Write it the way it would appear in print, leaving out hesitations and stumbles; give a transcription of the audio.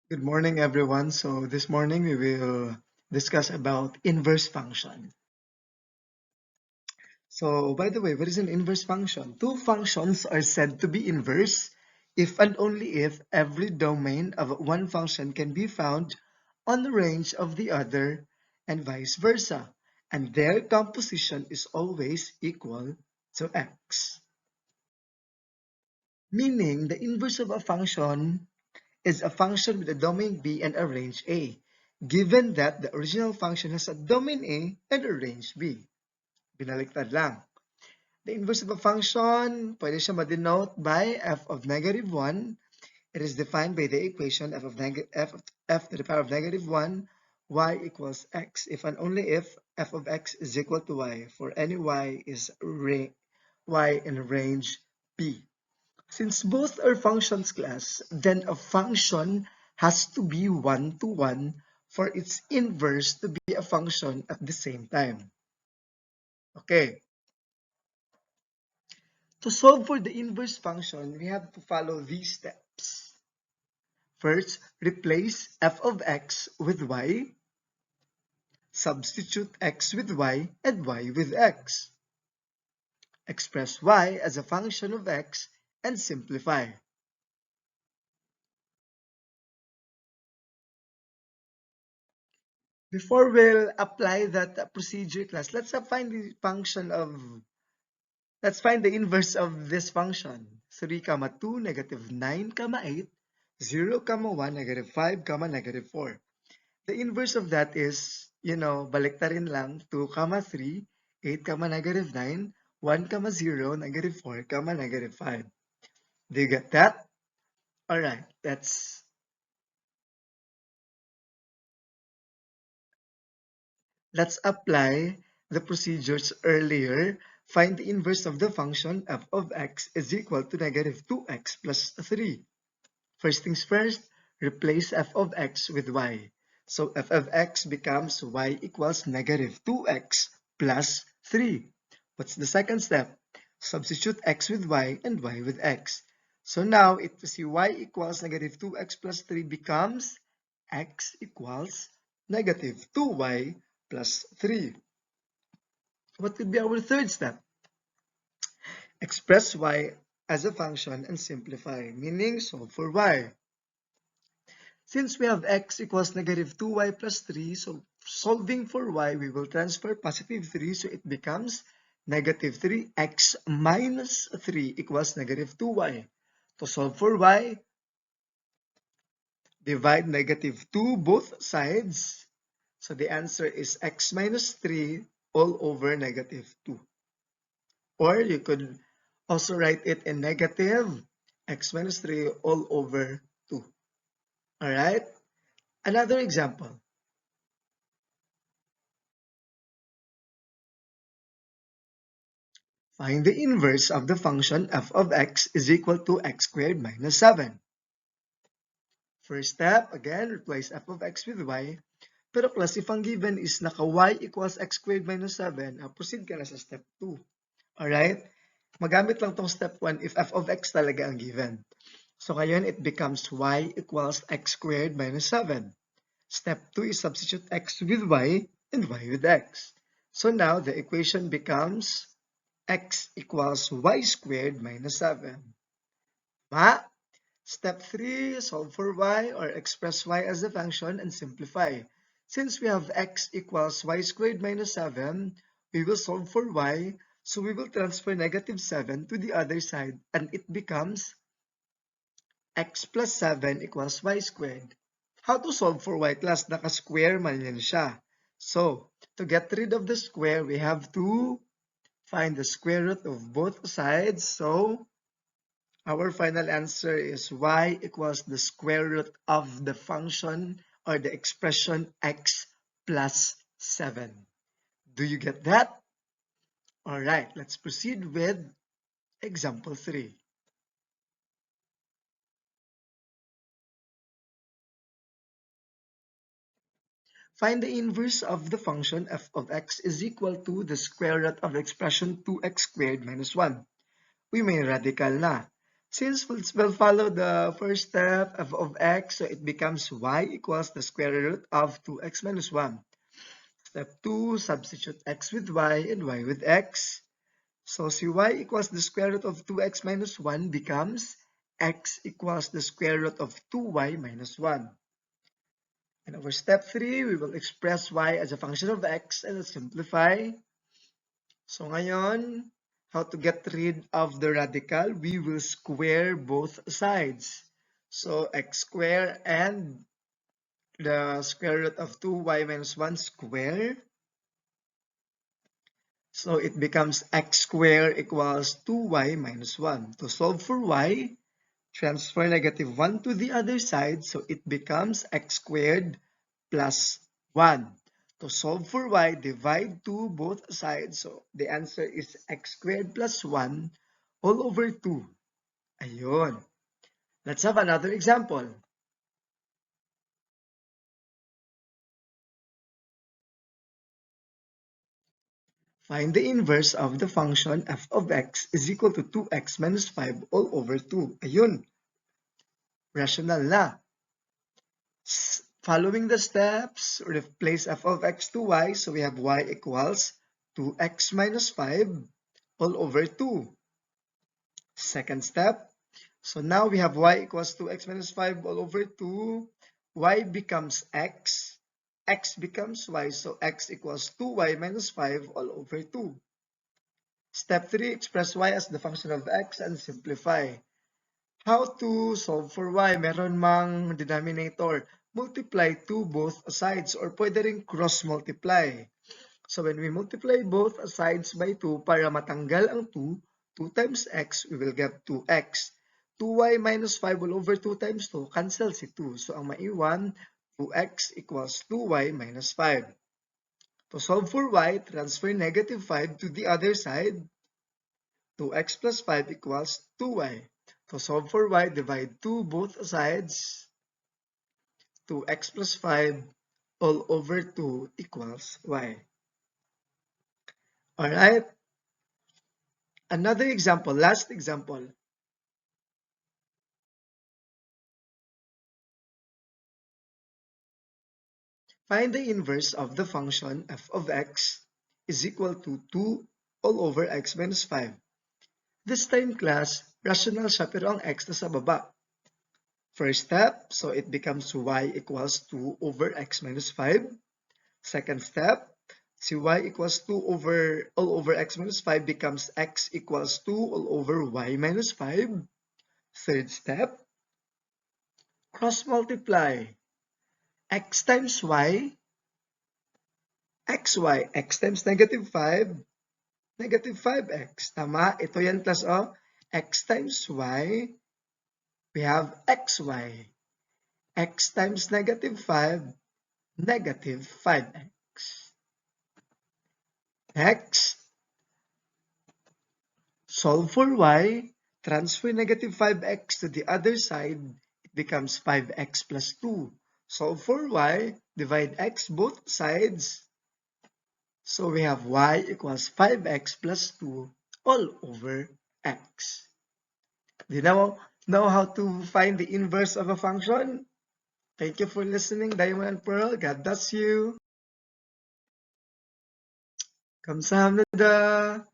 Good morning, everyone. So this morning we will discuss about inverse function. So by the way, what is an inverse function? Two functions are said to be inverse if and only if every domain of one function can be found on the range of the other and vice versa, and their composition is always equal to x. Meaning the inverse of a function is a function with a domain B and a range A, given that the original function has a domain A and a range B. Binaliktad lang. The inverse of a function, pwede siya ma-denote by f of negative 1. It is defined by the equation f to the power of negative 1, y equals x, if and only if f of x is equal to y, for any y is y in range B. Since both are functions class, then a function has to be one-to-one for its inverse to be a function at the same time. Okay. To solve for the inverse function, we have to follow these steps. First, replace f of x with y, substitute x with y, and y with x. Express y as a function of x and simplify. Before we'll apply that procedure class, let's find the function of, let's find the inverse of this function. 3, 2, negative 9, 8, 0, 1, negative 5, negative 4. The inverse of that is, baliktarin lang, 2, 3, 8, negative 9, 1, 0, negative 4, negative 5. Do you get that? Alright, let's apply the procedures earlier. Find the inverse of the function f of x is equal to negative 2x plus 3. First things first, replace f of x with y. So f of x becomes y equals negative 2x plus 3. What's the second step? Substitute x with y and y with x. So now it see y equals negative 2x plus 3 becomes x equals negative 2y plus 3. What would be our third step? Express y as a function and simplify, meaning solve for y. Since we have x equals negative 2y plus 3, so solving for y, we will transfer positive 3, so it becomes negative 3x minus 3 equals negative 2y. To solve for y, divide negative 2 both sides. So the answer is x minus 3 all over negative 2. Or you could also write it in negative x minus 3 all over 2. Alright? Another example. Find the inverse of the function f of x is equal to x squared minus 7. First step, again, replace f of x with y. Pero plus, if ang given is naka y equals x squared minus 7, proceed ka na sa step 2. Alright? Magamit lang tong step 1 if f of x talaga ang given. So ngayon, it becomes y equals x squared minus 7. Step 2 is substitute x with y and y with x. So now, the equation becomes x equals y squared minus 7. Ma? Step 3, solve for y or express y as a function and simplify. Since we have x equals y squared minus 7, we will solve for y, so we will transfer negative 7 to the other side and it becomes x plus 7 equals y squared. How to solve for y class? Naka-square man yan siya. So, to get rid of the square, we have to find the square root of both sides. So, our final answer is y equals the square root of the function or the expression x plus 7. Do you get that? Alright, let's proceed with example 3. Find the inverse of the function f of x is equal to the square root of the expression 2x squared minus 1. We may radical na. Since we'll follow the first step of x, so it becomes y equals the square root of 2x minus 1. Step 2, substitute x with y and y with x. So si y equals the square root of 2x minus 1 becomes x equals the square root of 2y minus 1. And over step 3, we will express y as a function of x and simplify. So ngayon, how to get rid of the radical? We will square both sides. So x squared and the square root of 2y minus 1 square. So it becomes x squared equals 2y minus 1. To solve for y, transfer negative 1 to the other side. So it becomes x squared plus 1. To solve for y, divide 2 both sides. So the answer is x squared plus 1 all over 2. Ayun. Let's have another example. Find the inverse of the function f of x is equal to 2x minus 5 all over 2. Ayun. Rational na. Following the steps, replace f of x to y. So we have y equals 2x minus 5 all over 2. Second step. So now we have y equals 2x minus 5 all over 2. Y becomes x. X becomes y. So x equals 2y minus 5 all over 2. Step 3, express y as the function of x and simplify. How to solve for y? Meron mang denominator. Multiply to both sides or pwede rin cross-multiply. So when we multiply both sides by 2, para matanggal ang 2, 2 times x, we will get 2x. 2y minus 5 all over 2 times 2, cancel si 2. So ang maiwan, 2x equals 2y minus 5. To solve for y, transfer negative 5 to the other side. 2x plus 5 equals 2y. To solve for y, divide 2 both sides. 2x plus 5 all over 2 equals y. Alright? Another example, last example. Find the inverse of the function f of x is equal to 2 all over x minus 5. This time, class, rational siya pero ang x na sa baba. First step, so it becomes y equals 2 over x minus 5. Second step, si y equals 2 over all over x minus 5 becomes x equals 2 all over y minus 5. Third step, cross multiply. X times y, xy, x times negative 5, negative 5x. Tama? Ito yan plus x times y, we have xy. X times negative 5, negative 5x. Next, solve for y, transfer negative 5x to the other side, it becomes 5x plus 2. Solve for y, divide x both sides. So we have y equals 5x plus 2 all over x. Do you now know how to find the inverse of a function? Thank you for listening, Diamond and Pearl. God bless you. 감사합니다.